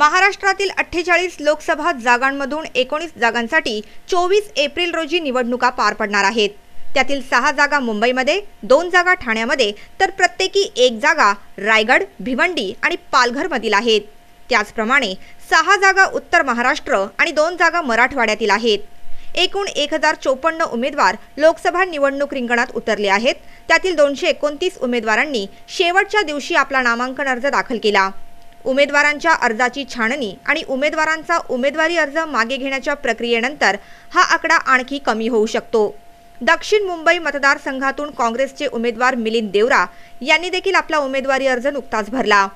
महाराष्ट्रातील 48 लोकसभा जागांमधून 19 जागांसाठी 24 एप्रिल रोजी निवडणुका पार पडणार आहेत। त्यातील 6 जागा मुंबईमध्ये, 2 जागा ठाण्यामध्ये तर प्रत्येकी 1 जागा रायगड, भिवंडी आणि पालघरमधील आहेत। त्याचप्रमाणे 6 जागा उत्तर महाराष्ट्र आणि 2 जागा मराठवाड्यातील आहेत। एकूण 1054 उमेदवार लोकसभा निवडणूक रिंगणात उतरले आहेत। त्यातील 229 उमेदवारांनी शेवटच्या दिवशी आपला नामांकन अर्ज दाखल केला। उमेदवारांच्या अर्जाची छाननी आणि उमेदवारांचा उमेदवारी अर्ज मागे घेण्याच्या प्रक्रियेनंतर हा आकडा आणखी कमी होऊ शकतो। दक्षिण मुंबई मतदारसंघातून काँग्रेसचे उमेदवार मिलिंद देवरा यांनी देखील आपला उमेदवारी अर्ज नुकताच भरला।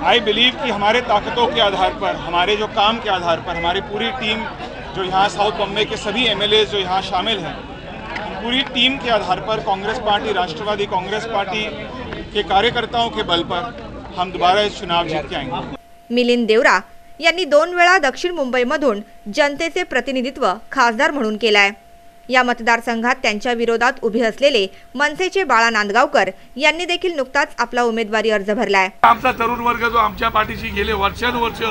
आई बिलीव कि हमारे ताकतों के आधार पर, हमारे जो काम के आधार पर, हमारी पूरी टीम जो यहाँ साउथ बम्बई के सभी एमएलए जो यहाँ शामिल हैं, पूरी टीम के आधार पर कांग्रेस पार्टी, राष्ट्रवादी कांग्रेस पार्टी के कार्यकर्ताओं के बल पर हम दोबारा इस चुनाव जीत के आएंगे। मिलिंद देवरा यांनी 2 वेळा दक्षिण मुंबईमधून जनतेचे प्रतिनिधित्व खासदार म्हणून केलाय। या मतदारसंघात त्यांच्या विरोधात उभे असलेले मनसेचे बाळा नांदगावकर यांनी देखील नुकताच आपला उमेदवारी अर्ज भरलाय। आमचा तरुण वर्ग जो आमच्या पाठीशी गेले वर्षानुवर्ष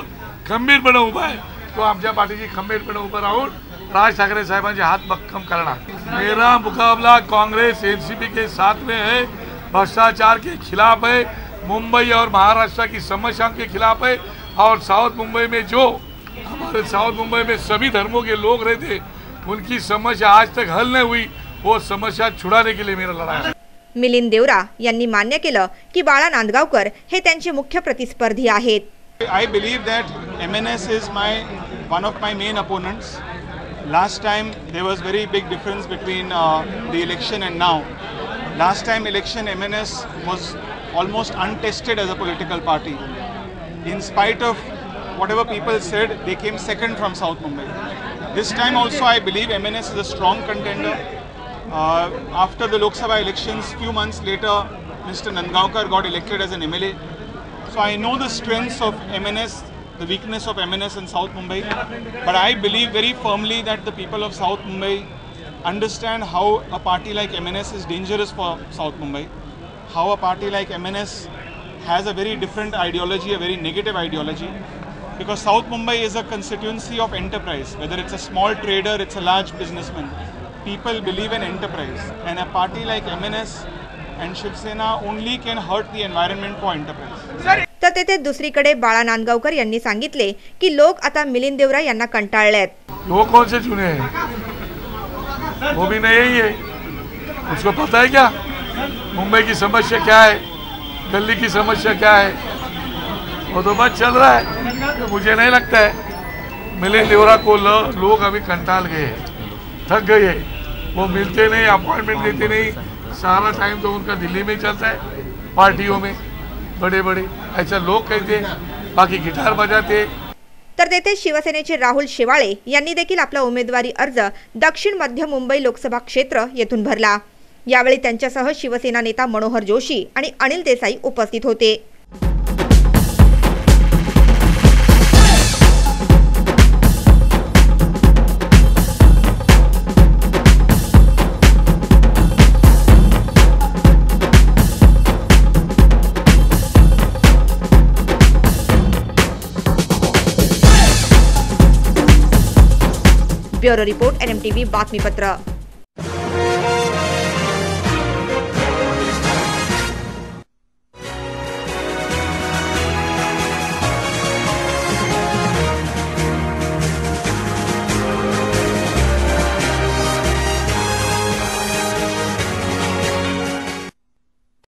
खंबीरपणे उभा आहे, तो आमच्या पाठीशी खंबीरपणे उभा राहून राज ठाकरे साहेबांचे हात भक्कम करणार। मेरा मुकाबला कांग्रेस एनसीपी के साथ में है, भ्रष्टाचार के खिलाफ है, मुंबई और महाराष्ट्र की समस्याओं के खिलाफ है। और साउथ मुंबई में जो हमारे साउथ मुंबई में सभी धर्मों के लोग रहते, उनकी समस्या आज तक हल नहीं हुई, वो समस्या छुड़ाने के लिए मेरा लड़ाई है। मिलिंद देवरा यांनी मान्य केलं की बाळा नांदगावकर हे त्यांचे मुख्य प्रतिस्पर्धी आहेत। I believe that MNS is one of my main opponents. Last time there was very big difference between the election and now. Last time election MNS was almost untested as a political party. In spite of whatever people said, they came second from South Mumbai. This time also I believe MNS is a strong contender. After the Lok Sabha elections, few months later, Mr. Nandgaonkar got elected as an MLA. So I know the strengths of MNS, the weakness of MNS in South Mumbai. But I believe very firmly that the people of South Mumbai understand how a party like MNS is dangerous for South Mumbai. How a party like MNS has a very different ideology, a very negative ideology. Because South Mumbai is a constituency of enterprise. Whether it's a small trader, it's a large businessman. People believe in enterprise. And a party like MNS and Shiv Sena only can hurt the environment for enterprise. तर तेथे दुसरीकडे बाळा नांदगावकर यांनी सांगितले की लोक आता मिलिंद देवरा यांना कंटाळलेत। लोग कौन से चुने हैं? वो भी नहीं है। उसको पता है क्या मुंबई की समस्या क्या है, दिल्ली की समस्या क्या है? वो तो बस चल रहा है। तो मुझे नहीं लगता है मिलिंद देवरा को लोग अभी कंटाल गए, थक गए। वो मिलते नहीं, अपॉइंटमेंट देते नहीं, सारा टाइम तो उनका दिल्ली में चलता है, पार्टियों में बड़े बड़े ऐसा लोग कहते, बाकी गिटार बजाते। तर तेथे शिवसेनेचे राहुल शेवाळे यांनी देखील आपला उमेदवारी अर्ज दक्षिण मध्य मुंबई लोकसभा क्षेत्र येथून भरला। यावेळी त्यांच्यासह शिवसेना नेता मनोहर जोशी आणि अनिल देसाई उपस्थित होते। ब्युरो रिपोर्ट NMTV बातमीपत्र।